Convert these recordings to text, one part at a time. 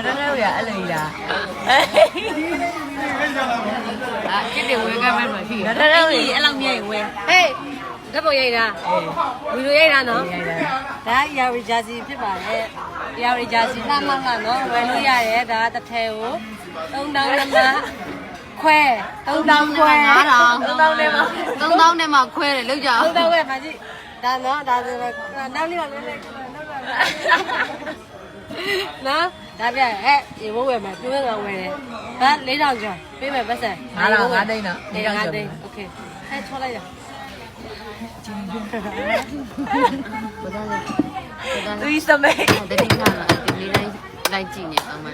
တော့ရအဲ့လိုလားချစ်တယ်ဝဲကမ်းမှရှိတယ်တော့အဲ့လောက်မြဲဝဲဟေးဓာတ်ပုံရိုက်တာဗီဒီယိုရိုက်တာနော်ဒါရာရီဂျာစီဖြစ်ပါတယ်ရာရီဂျာစီလှမလှနော်ဝယ်လို့ရတယ်ဒါတစ်ထည်ကို3000နဲ့မှခွဲ3000ခွဲ3000နဲ့မှခွဲတယ်လောက်ကြအောင်3000ပဲမကြည့်ဒါနော်ဒါဆိုတော့နောက်လေးပါလေးနော်ဒါပြဟဲ့ရေဘိုးဝယ်မယ်ပြိုးငါဝယ်တယ်ဘာ4000ကျော်ပေးမယ်ပတ်စံ5000သိန်းတော့5000သိန်းโอเคဟဲ့ချောလိုက်ရသူစမေးတတိယမှာဒီလေးလိုက်ကြည့်နေအောင်မှာ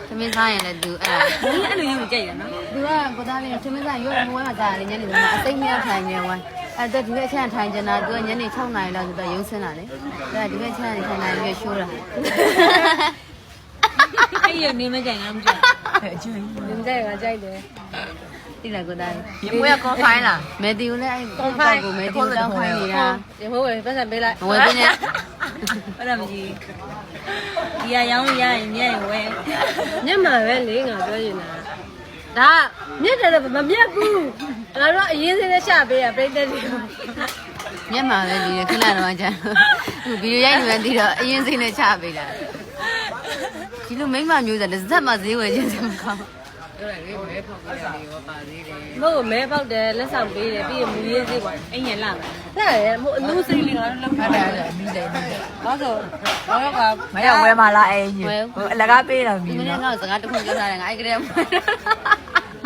သမင်းစားရင်လည်းသူအဲ့လိုယူကြိတ်ရနော်သူကကိုသားလေးသမင်းစားရုပ်မဝဲမှာကြာတယ်ညနေမှာအသိမြောက်ထိုင်နေဝမ်းအဲ့တော့ဒီဘက်ချမ်းထိုင်ကြတာသူကညနေ6နာရီလောက်ဆိုတော့ရုံးဆင်းလာလေအဲ့ဒီဘက်ချမ်းထိုင်နေပြီးရှိုးတာအဲ့ရနေမကြိုင်လားမကြိုင်အကျဉ်းနေမကြိုင်ကကြိုက်တယ်တိလာကိုသားရေမိုးရကွန်ဖိုင်းလားမဲတီကိုလည်းအဲ့ကွန်ဖိုင်းကိုမဲတီတောင်းခိုင်းနေတာရေမိုးဝယ်ပတ်စံပေးလိုက်ဝယ်ပေးနေအဲ့ဒါမကြီးဒီရရောင်းရရင်မြဲဝဲညက်မှာပဲလေငါပြောနေတာဒါမြက်တယ်မမြက်ဘူးငါတို့အရင်စင်းနဲ့ရှာပေးရပြိတ္တတွေမြက်မှာပဲဒီခဏတော့ကြာသူဗီဒီယိုရိုက်နေမှသိတော့အရင်စင်းနဲ့ချပေးတာဒီလိုမိမမျိုးစားလက်စက်မှာဈေးဝယ်ခြင်းစမကောင်းအဲ့ဒါလေးမဲဖောက်ကြတယ်ရောပါသေးတယ်မဟုတ်မဲဖောက်တယ်လက်ဆောင်ပေးတယ်ပြီးရင်မူရင်းစေးပေါ့အိမ်ရလာမယ်တဲ့ဟိုအလူစိတ်လေးငါတို့လုံးထားတယ်အမိတယ်ဘာဆိုဘာရောကမရဝဲမှာလားအဲ့ဟိုအလကားပေးတာမြည်နော်ငါစကားတစ်ခုပြောထားတယ်ငါအဲ့ကလေး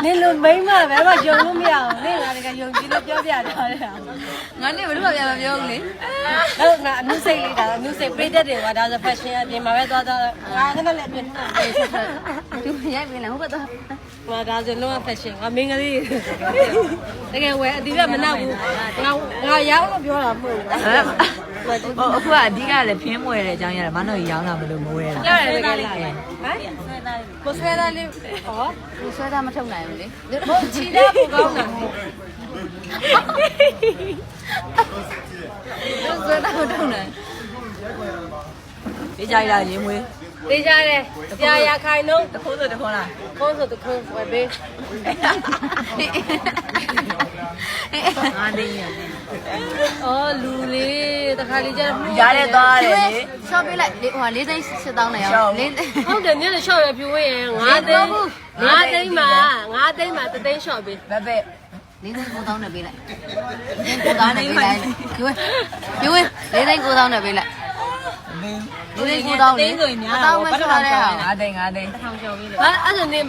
နေလို့မိမဘယ်မှယုံလို့မရအောင်နေငါတကယုံကြည်လို့ပြောပြထားတယ်ငါနေဘယ်လိုမှပြန်မပြောဘူးလေဟုတ်ငါအနုစိတ်လေးဒါအနုစိတ်ပြည့်တဲ့တွေကဒါဆို fashion အပြင်မှာပဲသွားငါခဏလေးအပြင်သူရိုက်ပြီလားဟုတ်ပါတော့ငါဒါဆိုလုံးဝ fashion ငါမင်းကလေးတကယ်ဝယ်အတီးကမနှောက်ဘူးငါရောင်းလို့ပြောတာမဟုတ်ဘူးအခုကအဓိကလည်းဖင်းမွယ်တဲ့အကြောင်းရတယ်မနှောက်ရောင်းလာမလို့မဝယ်တာရတယ်တကယ်လားဟမ်ကိုဆွဲသားလေးဟောကိုဆွဲသားမထုတ်နိုင်ဘူးလေဟိုချီတဲ့ကိုကောင်းတာကိုဆွဲသားမထုတ်နိုင်ပေးကြရရင်းမွေးပေးကြတယ်ဆရာရခိုင်တော့တခိုးဆိုတခိုးလားခိုးဆိုတခိုးဝယ်ပေးငါနေရအော်လူလေးတခါလေးကျရတဲ့သွားတယ်လေရှော့ပေးလိုက်ဟို4သိန်း8000နဲ့ရောဟုတ်တယ်ညနေရှော့ရပြိုးရင်5သိန်း5သိန်းမှာ3သိန်းရှော့ပေးဘယ်4သိန်း9000နဲ့ပေးလိုက်9000နဲ့ပေးလိုက်ပြိုး4သိန်း9000နဲ့ပေးလိုက်4သိန်း9000လေ1000ဆိုရင်များတော့5သိန်း1000ကျော်ပေးတယ်ဟာအဲ့ဒါနေ